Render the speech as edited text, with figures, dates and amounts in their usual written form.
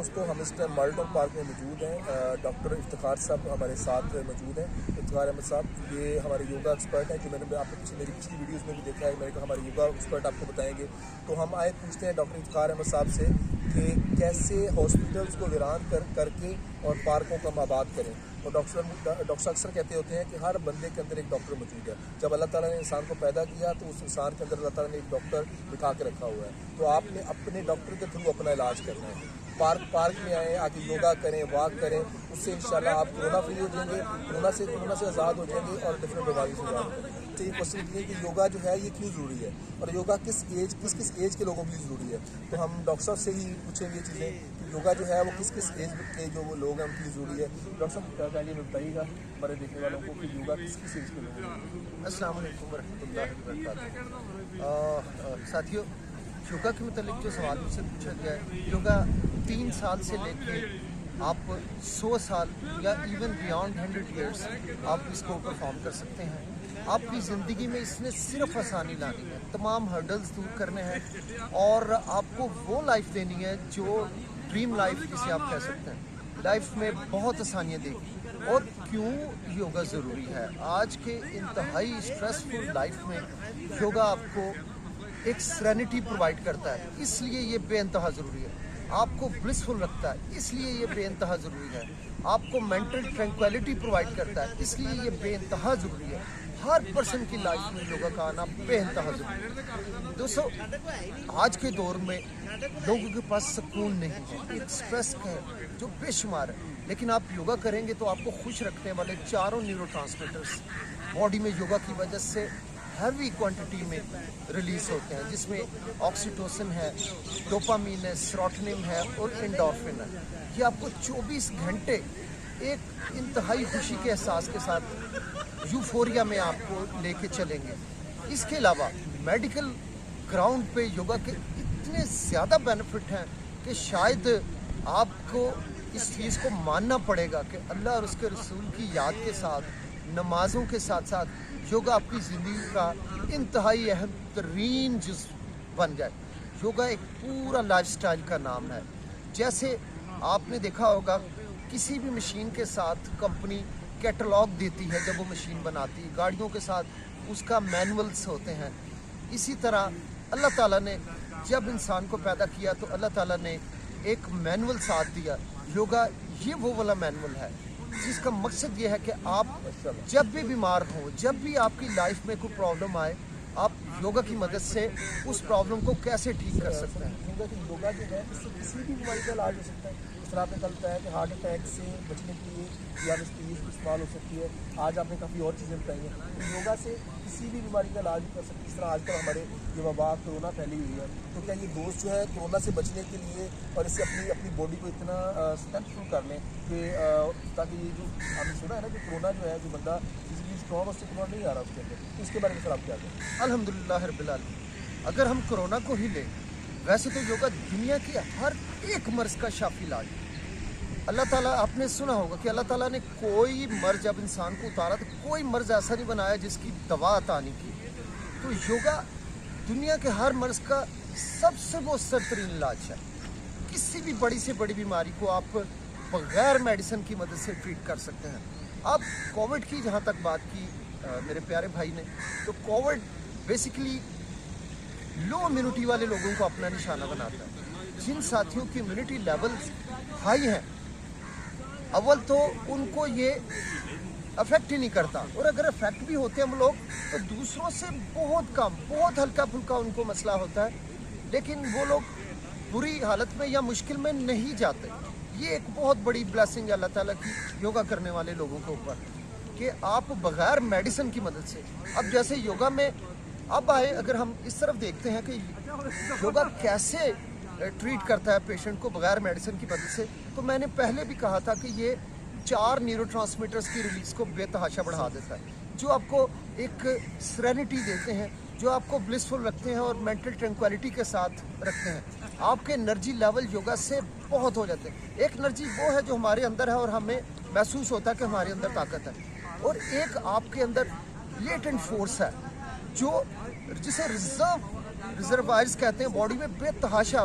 دوستوں ہم اس time Malton park میں موجود ہیں. ڈاکٹر افتخار صاحب ہمارے ساتھ موجود ہیں. افتخار احمد صاحب یہ ہمارے یوگا ایکسپرٹ ہیں جو میں نے آپ کو میری پچھلی ویڈیوز میں بھی دیکھا ہے. میں نے کہا ہمارے یوگا ایکسپرٹ آپ کو بتائیں گے. تو ہم آئے پوچھتے ہیں ڈاکٹر افتخار احمد صاحب سے کہ کیسے ہاسپٹلس کو ویران کر کے اور پارکوں کا آباد کریں. اور ڈاکٹر اکثر کہتے ہوتے ہیں کہ ہر بندے کے اندر ایک ڈاکٹر موجود ہے. جب اللہ تعالیٰ نے انسان کو پیدا کیا تو اس انسان کے اندر اللہ تعالیٰ نے ایک ڈاکٹر بٹھا کے رکھا ہوا ہے. تو آپ نے اپنے ڈاکٹر کے تھرو اپنا علاج کرنا ہے. پارک میں آئیں, آ کے یوگا کریں, واک کریں. اس سے انشاءاللہ آپ کورونا فری ہو جائیں گے, کورونا سے آزاد ہو جائیں گے اور ڈفرینٹ بیماری سے آزاد ہو جائیں گے. تو یہ کوشچن یہ کہ یوگا جو ہے یہ کیوں ضروری ہے اور یوگا کس ایج کے لوگوں کے لیے ضروری ہے. تو ہم ڈاکٹر صاحب سے ہی پوچھیں گے یہ چیزیں کہ یوگا جو ہے وہ کس ایج کے جو وہ لوگ ہیں ان کے لیے ضروری ہے. ڈاکٹر صاحب پہلے بتائیے گا ہمارے دیکھنے والوں کو کہ یوگا کس ایج کے لوگوں ہیں. السلام علیکم ورحمۃ اللہ وبرکاتہ. ساتھیوں, یوگا کے متعلق جو سوال مجھ سے پوچھا گیا ہے, یوگا 3 سال سے لے کے آپ 100 سال یا ایون بیانڈ 100 ایئرس آپ اس کو پرفارم کر سکتے ہیں. آپ کی زندگی میں اس نے صرف آسانی لانی ہے, تمام ہرڈلز دور کرنے ہیں اور آپ کو وہ لائف دینی ہے جو ڈریم لائف جسے آپ کہہ سکتے ہیں. لائف میں بہت آسانیاں دے گی. اور کیوں یوگا ضروری ہے؟ آج کے انتہائی اسٹریسفل لائف میں یوگا آپ کو ایک سرینٹی پرووائڈ کرتا ہے, اس لیے یہ بے انتہا ضروری ہے. آپ کو بلسفل رکھتا ہے, اس لیے یہ بے انتہا ضروری ہے. آپ کو مینٹل ٹرینکویلٹی پرووائڈ کرتا ہے, اس لیے یہ بے انتہا ضروری ہے. ہر پرسن کی لائف میں یوگا کا آنا بے انتہا ضروری ہے. دوستو, آج کے دور میں لوگوں کے پاس سکون نہیں ہے, ایک اسٹریس ہے جو بے شمار ہے. لیکن آپ یوگا کریں گے تو آپ کو خوش رکھنے والے 4 نیورو ٹرانسمیٹرز باڈی میں یوگا کی وجہ سے ہیوی کوانٹٹی میں ریلیز ہوتے ہیں, جس میں آکسیٹوسن ہے, ڈوپامین ہے, سیروٹونن ہے اور انڈورفن ہے. یہ آپ کو 24 گھنٹے ایک انتہائی خوشی کے احساس کے ساتھ یوفوریا میں آپ کو لے کے چلیں گے. اس کے علاوہ میڈیکل گراؤنڈ پہ یوگا کے اتنے زیادہ بینیفٹ ہیں کہ شاید آپ کو اس چیز کو ماننا پڑے گا کہ اللہ اور اس کے رسول کی یاد کے ساتھ, نمازوں کے ساتھ ساتھ یوگا آپ کی زندگی کا انتہائی اہم ترین جز بن جائے. یوگا ایک پورا لائف سٹائل کا نام ہے. جیسے آپ نے دیکھا ہوگا کسی بھی مشین کے ساتھ کمپنی کیٹلاگ دیتی ہے جب وہ مشین بناتی ہے, گاڑیوں کے ساتھ اس کا مینولز ہوتے ہیں. اسی طرح اللہ تعالیٰ نے جب انسان کو پیدا کیا تو اللہ تعالیٰ نے ایک مینول ساتھ دیا. یوگا یہ وہ والا مینول ہے جس کا مقصد یہ ہے کہ آپ جب بھی بیمار ہوں, جب بھی آپ کی لائف میں کوئی پرابلم آئے, آپ یوگا کی مدد سے اس پرابلم کو کیسے ٹھیک کر سکتے ہیں. یوگا جو ہے اس سے کسی بھی بیماری کا علاج ہو سکتا ہے. اس طرح آپ نے کل بتایا کہ ہارٹ اٹیک سے بچنے کے لیے ڈیابیٹیز استعمال ہو سکتی ہے. آج آپ نے کافی اور چیزیں بتائی ہیں. یوگا سے کسی بھی بیماری کا علاج کر سکتے ہیں. اس طرح آج کل ہمارے یہ وبا کورونا پھیلی ہوئی ہے, تو کیا یہ دوست جو ہے کورونا سے بچنے کے لیے اور اس سے اپنی باڈی کو اتنا اسٹرینتھفل کر لیں کہ تاکہ یہ جو ہم نے سنا ہے نا کہ کورونا جو ہے جو بندہ فزیکلی اسٹرانگ اس سے کورونا نہیں آ رہا اس کے اندر, تو اس کے بارے میں سر آپ کیا کہیں؟ الحمدللہ رب العالمین. اگر ہم کورونا کو ہی لیں, ویسے تو یوگا دنیا کے ہر ایک مرض کا شافی علاج ہے. اللہ تعالیٰ, آپ نے سنا ہوگا کہ اللہ تعالیٰ نے کوئی مرض جب انسان کو اتارا تو کوئی مرض ایسا نہیں بنایا جس کی دوا عطا نہیں کی. تو یوگا دنیا کے ہر مرض کا سب سے مؤثر ترین علاج ہے. کسی بھی بڑی سے بڑی بیماری کو آپ بغیر میڈیسن کی مدد سے ٹریٹ کر سکتے ہیں. آپ کووڈ کی جہاں تک بات کی میرے پیارے بھائی نے, تو کووڈ بیسیکلی لو امیونٹی والے لوگوں کو اپنا نشانہ بناتا ہے. جن ساتھیوں کی امیونٹی لیولز ہائی ہیں, اول تو ان کو یہ افیکٹ ہی نہیں کرتا, اور اگر افیکٹ بھی ہوتے ہیں ہم لوگ تو دوسروں سے بہت کم, بہت ہلکا پھلکا ان کو مسئلہ ہوتا ہے, لیکن وہ لوگ بری حالت میں یا مشکل میں نہیں جاتے. یہ ایک بہت بڑی بلیسنگ ہے اللہ تعالیٰ کی یوگا کرنے والے لوگوں کے اوپر کہ آپ بغیر میڈیسن کی مدد سے. اب جیسے یوگا میں اب آئے, اگر ہم اس طرف دیکھتے ہیں کہ یوگا کیسے ٹریٹ کرتا ہے پیشنٹ کو بغیر میڈیسن کی مدد سے, تو میں نے پہلے بھی کہا تھا کہ یہ 4 نیورو ٹرانسمیٹرز کی ریلیز کو بے تحاشا بڑھا دیتا ہے, جو آپ کو ایک سرینٹی دیتے ہیں, جو آپ کو بلسفل رکھتے ہیں اور مینٹل ٹرینکویلٹی کے ساتھ رکھتے ہیں. آپ کے انرجی لیول یوگا سے بہت ہو جاتے ہیں. ایک انرجی وہ ہے جو ہمارے اندر ہے اور ہمیں محسوس ہوتا ہے کہ ہمارے اندر طاقت ہے, اور ایک آپ کے اندر لیٹنٹ فورس ہے جو جسے ریزروائرز کہتے ہیں باڈی میں بے تحاشا